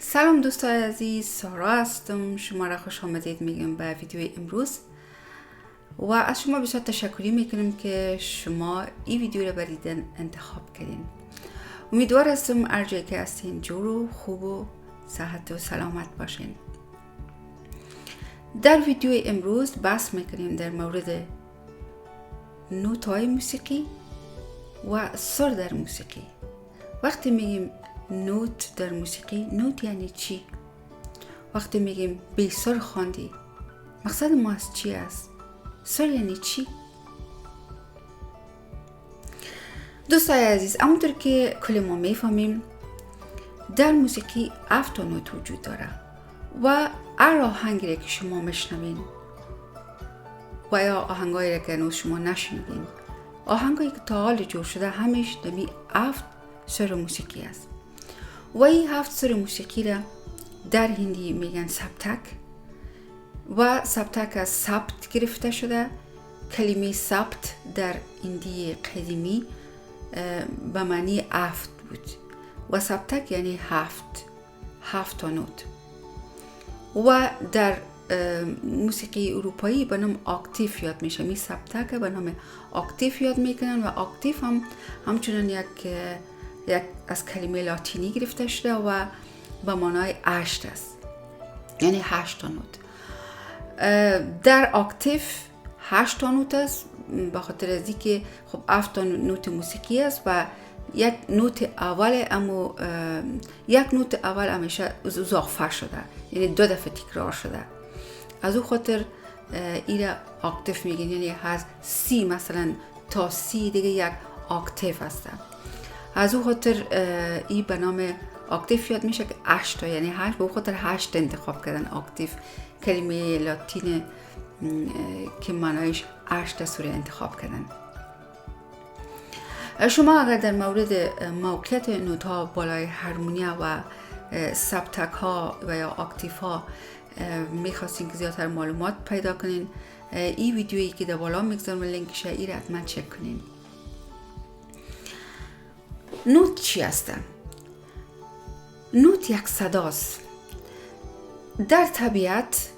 سلام دوستان عزیز، سارا هستم. شما را خوش آمدید میگم به ویدیوی امروز و از شما بسیار تشکری میکنم که شما این ویدیو را برای دیدن انتخاب کردین. امیدوار هستم هر جایی که هستین جور و خوب و صحت و سلامت باشین. در ویدیوی امروز بحث میکنیم در مورد نوت‌های موسیقی و سر در موسیقی. وقتی میگیم نوت در موسیقی، نوت یعنی چی؟ وقتی میگیم بی سر خواندی، مقصد ما از چی است؟ سر یعنی چی؟ دوستای عزیز، همونطور که کل ما میفهمیم در موسیقی 7 نوت وجود داره و هر آهنگی که شما میشنوین و یا آهنگایی که هنوز شما نشنیدین، آهنگایی که تا حال جور شده همیش دمی 7 سر موسیقی است و این 7 سر موسیقی را در هندی میگن سبتک و سبتک از سبت گرفته شده. کلمه سبت در هندی قدیمی به معنی 7 بود و سبتک یعنی 7 نوت و در موسیقی اروپایی به نام اکتیف یاد میشه. می سبتک به نام اکتیف یاد میکنن و اکتیف هم همچنان یک از کلمه لاتینی گرفته شده و به معنای 8 است، یعنی 8 نوت. در اکتیف 8 نوت است به خاطر از اینکه خب 7 نوت موسیقی است و یک نوت اول همیشه اضافه شده، یعنی 2 دفعه تکرار شده. از او خاطر این را اکتیف میگن، یعنی از سی مثلا تا سی دیگه یک اکتیف است. از او خاطر این به نام اکتیف یاد میشه که 8 یعنی 8، به او خاطر 8 انتخاب کردن اکتیف، کلمه لاتین که معنایش 8 سوره انتخاب کردن. شما اگر در مورد موقعیت نوت ها بالای هارمونیا و سبتک ها و یا اکتیف ها میخواستین که زیادتر معلومات پیدا کنین، این ویدیویی که در بالا میگذارم لینکش ای را حتما چک کنین. نوت چی است؟ نوت یک صداست. در طبیعت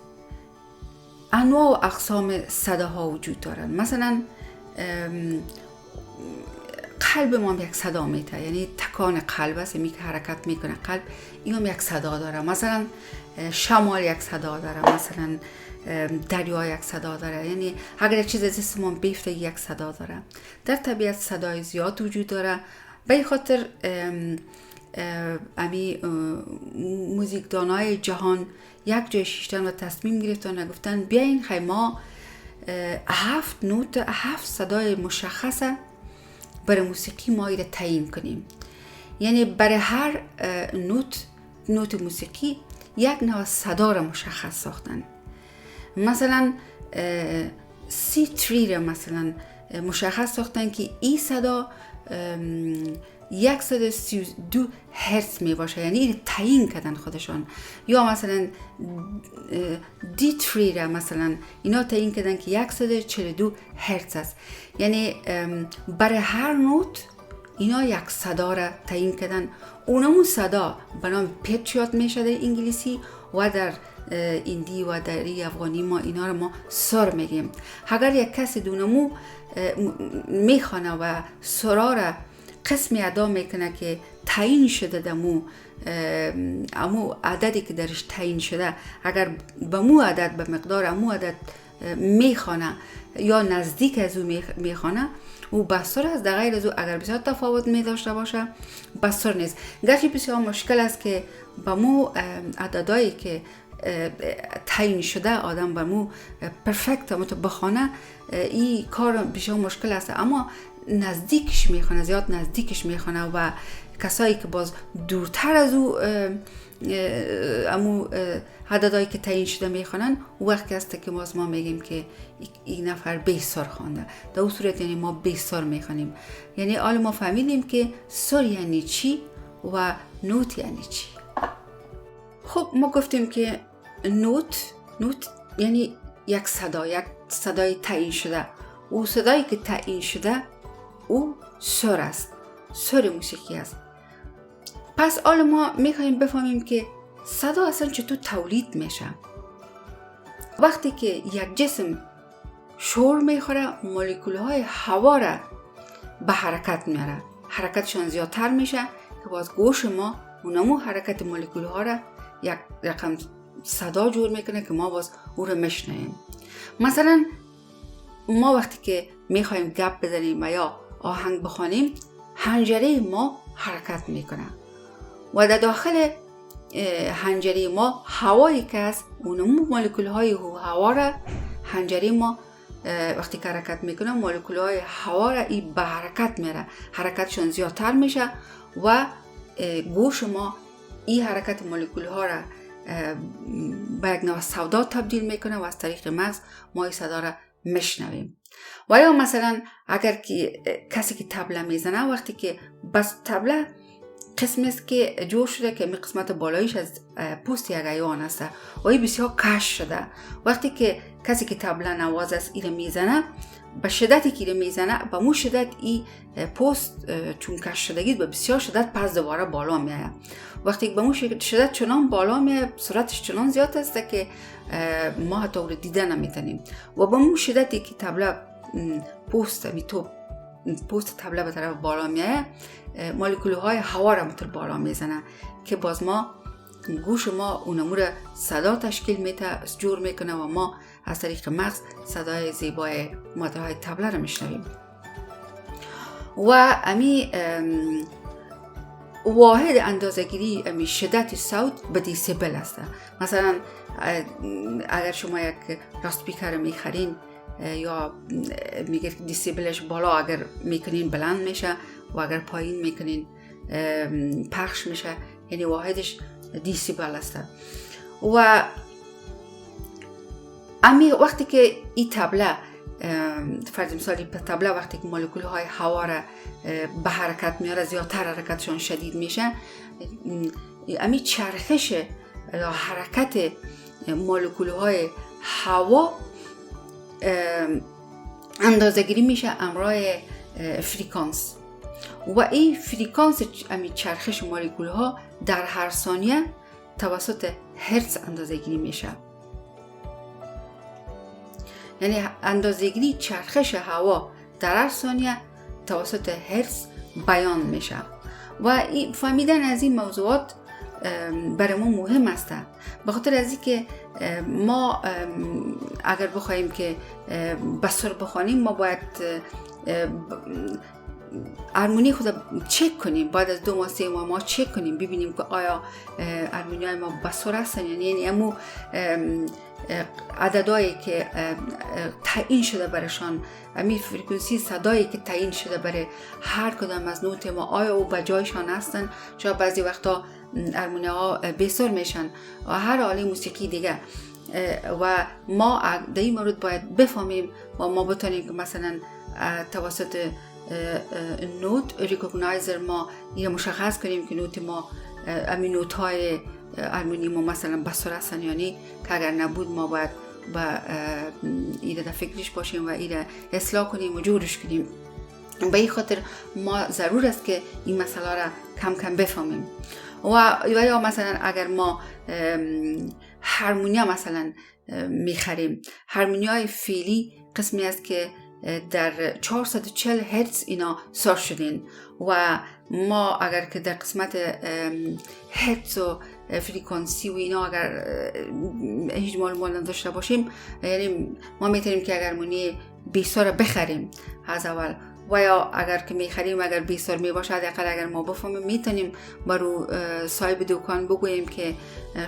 انواع و اقسام صداها وجود دارند. مثلا قلب ما هم یک صدا میده، یعنی تکان قلب است، که حرکت میکنه قلب، این هم یک صدا داره. مثلا شمال یک صدا داره، مثلا دریا یک صدا داره، یعنی اگر یک چیز از جسممون بیفته یک صدا داره. در طبیعت صدای زیاد وجود داره. به این خاطر موزیکدانای جهان یک جای شیشتن و تصمیم گرفتن و گفتن بیاین خیلی ما 7 نوت 7 صدای مشخصه برای موسیقی ما ایره تعیین کنیم. یعنی برای هر نوت موسیقی یک نوع صدا را مشخص ساختن. مثلا سی تری را مثلا مشخص ساختن که این صدا 132 هرتز می باشه، یعنی این تعیین کردن خودشان. یا مثلا دی تری را مثلا اینا تعیین کردن که 142 هرتز است، یعنی برای هر نوت اینا یک صدا را تعیین کردن. اونمون صدا به نام پیچ یاد میشه در انگلیسی و در هندی و در افغانی ما اینا رو ما سر میگیم. اگر یک کسی دونمو میخوانه و سرا را قسمی ادا میکنه که تعیین شده دمو امو عددی که درش تعیین شده، اگر به مو عدد به مقدار امو عدد میخوانه یا نزدیک از او میخوانه، او بسر است. در غیر از او اگر بسیار تفاوت میداشته باشه بسر نیست. گرچه بسیار مشکل است که به مو عددایی که تعیین شده آدم به مو پرفکت بخونه، این کار بسیار مشکل است، اما نزدیکش میخونه، زیاد نزدیکش میخونه و کسایی که باز دورتر از او امو عددهایی که تعیین شده میخونن، وقتی است که ما میگیم که این نفر بیسار خوانده. در اون صورت یعنی ما بیسار میخونیم، یعنی حالا ما فهمیدیم که سر یعنی چی و نوت یعنی چی. خب ما گفتیم که نوت یعنی یک صدای تعیین شده. او صدایی که تعیین شده او سر است، سر موسیقی است. پس حالا ما میخوایم بفهمیم که صدا اصلا چطور تولید میشه؟ وقتی که یک جسم شور میخوره، مولکولهای هوا را به حرکت میاره، حرکتشان زیادتر میشه که باز گوش ما اونمو حرکت مولکولها را یک رقم صدا جور میکنه که ما باز او را میشنویم. مثلا ما وقتی که میخوایم گپ بزنیم و یا آهنگ بخوانیم، حنجره ما حرکت میکنه و در داخل حنجره ما هوایی که هست، اونمو مولکولهای هوا را حنجره ما وقتی که حرکت میکنه، مولکولهای هوا را ای به حرکت میره، حرکتشون زیادتر میشه و گوش ما این حرکت مولکولها را به یک نوع صدا تبدیل میکنه و از طریق مغز ما این صدا را میشنویم. و یا مثلا اگر که کسی که طبله میزنه، وقتی که بس طبله قسمی است که جور شده که قسمت بالایش از پوست یک حیوان است و این بسیار کش شده. وقتی که کسی که طبله نواز است ایره میزنه، به شدتی که ایره میزنه، به مو شدت این پوست چون کش شدگی به بسیار شدت پس دوباره بالا میآید. وقتی به مو شدت چنان بالا میآید، سرعتش چنان زیاد است که ما حتی او رو دیده نمیتونیم. و به مو شدتی که طبله پوست طبله به طرف بالا میآید، مولکولهای هوا را متر بالا میزنه که باز ما گوش ما اونمو را صدا تشکیل میده، جور میکنه و ما از طریق مغز صدای زیبای مادرهای طبله را میشنویم. و امی واحد اندازه‌گیری امی شدت صوت به دیسیبل است. مثلا اگر شما یک لاست‌سپیکر میخرین یا میگه دیسیبلش بالا اگر میکنین بلند میشه و اگر پایین میکنین پخش میشه، یعنی واحدش دیسیبل است. و امی وقتی که این طبله فرض مثالی طبله وقتی که مولکولهای هوا را به حرکت میاره، زیادتر حرکتشون شدید میشه، امی چرخش یا حرکت مولکولهای هوا اندازه‌گیری میشه امرای فریکانس و این فریکانس امی چرخش مولکولها در هر ثانیه توسط هرتز اندازه‌گیری میشه. یعنی اندازه‌گیری چرخش هوا در هر ثانیه توسط هرتز بیان میشه و فهمیدن از این موضوعات برای ما مهم است، به خاطر از اینکه ما اگر بخوایم که بسر بخوانیم، ما باید هارمونی خود چک کنیم. بعد از 2 ماه 3 ماه ما چک کنیم ببینیم که آیا هارمونی های ما بسر هستن، یعنی امو عددهایی که تعیین شده برشان، امی فرکانسی صدایی که تعیین شده برای هر کدام از نوت ما، آیا او به جایشان هستن. چون بعضی وقتا هارمونی ها بسر میشن و هر آله موسیقی دیگه، و ما در این مورد باید بفهمیم و ما بتونیم که مثلا توسط نوت ریکگنایزر ما این مشخص کنیم که نوت ما امی نوت های هارمونی ما مثلا بسر هستن، یعنی که اگر نبود ما باید با ایره در فکرش باشیم و ایره اصلاح کنیم و جورش کنیم. به این خاطر ما ضرور است که این مسئله را کم کم بفهمیم. و یا مثلا اگر ما هارمونیا مثلا میخریم، هارمونیای فعلی قسمی است که در 440 هرتز اینا سر شدین و ما اگر که در قسمت هرتز و فریکانسی و اینا اگر هیچ معلومات نداشته باشیم، یعنی ما میتونیم که اگر هارمونی بیسار بخریم از اول، و یا اگر که میخریم اگر بیسار میباشه اگر ما بفهمیم میتونیم برو صاحب دکان بگوییم که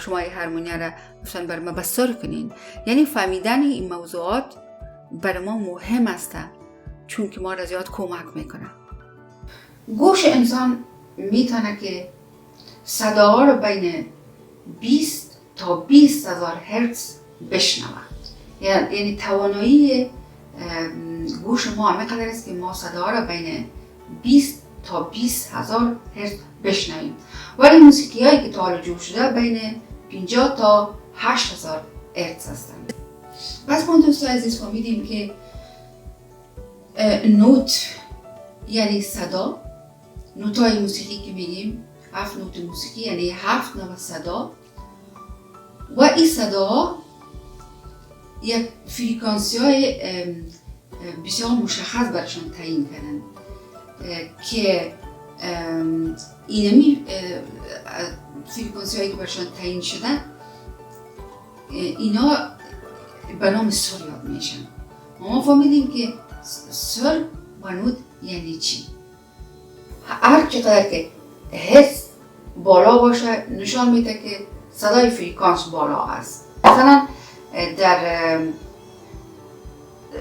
شما این هارمونی را مثلا بر ما بسر کنین. یعنی فهمیدن این موضوعات برای ما مهم است چون که ما را زیاد کمک میکنه. گوش انسان میتونه که صداها رو بین 20 تا 20,000 هرتز بشنود. یعنی توانایی گوش ما همینقدر است که ما صداها رو بین 20 تا 20,000 هرتز بشنویم. ولی موسیقی هایی که تا حالا جور شده بین 50 تا 8,000 هرتز هستند. پس ما دوستان عزیز فهمیدیم که نوت یعنی صدا، نوت‌های موسیقی که میگیم 7 نوت موسیقی یعنی 7 نوع صدا و این صدا یک فریکانسی های بسیار مشخص برشان تعیین کردن که اینمی فریکانسی هایی که برشان تعیین شدن اینا به نام سر یاد میشن. ما فهمیدیم که سر و نود یعنی چی. هر چقدر که حس بالا باشه نشان میده که صدای فریکانس بالا است. مثلا در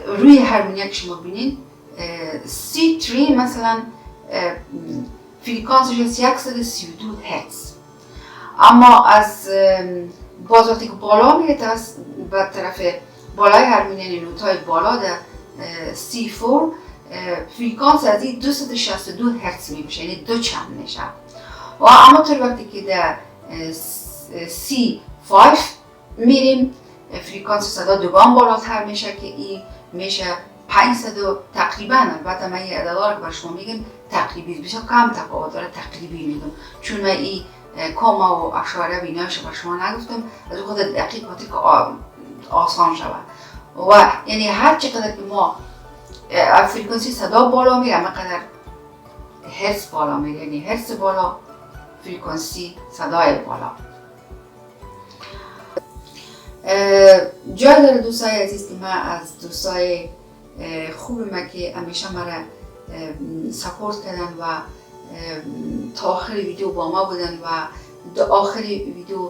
روی هارمونیک شما بینید C3 مثلا فریکانسش از 132 هرتز، اما از باز وقتی که بالا میره به طرف بالای هارمونیک نوت‌های بالا در C4 فریکانس از این 262 هرتز میشه، یعنی دو چند میشه. و اما طور وقتی که در C5 میریم فریکانس صدا دوباره بالاتر میشه که این میشه 500 تقریبا. البته من این عددها رو که بر شما میگم تقریبی بسیار کم تفاوت داره، تقریبی میگم چون من این کاما و اشاره بینایش بر شما نگفتم، از خود دقیقاتی که آسان شود. و یعنی هر چقدر که ما فریکانسی صدا بالا میره همه قدر هرتز بالا میره، یعنی هرتز بالا فریکانسی صدای بالا. جای داره دوستای عزیز که من از دوستای خوب من که همیشه مرا سپورت کردن و تا آخر ویدیو با ما بودن و تا آخر ویدیو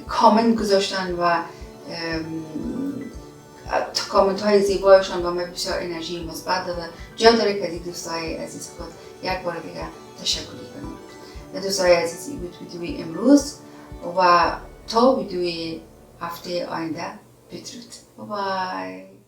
کامنت گذاشتن و کامنت های زیبایشان و من بسیار انرژی مثبت دادن. جا داره که از دوستای عزیز خود یک بار دیگه تشکر کنم. دوستای عزیز این بود ویدیوی امروز و تا ویدیوی هفته آینده بدرود. بای.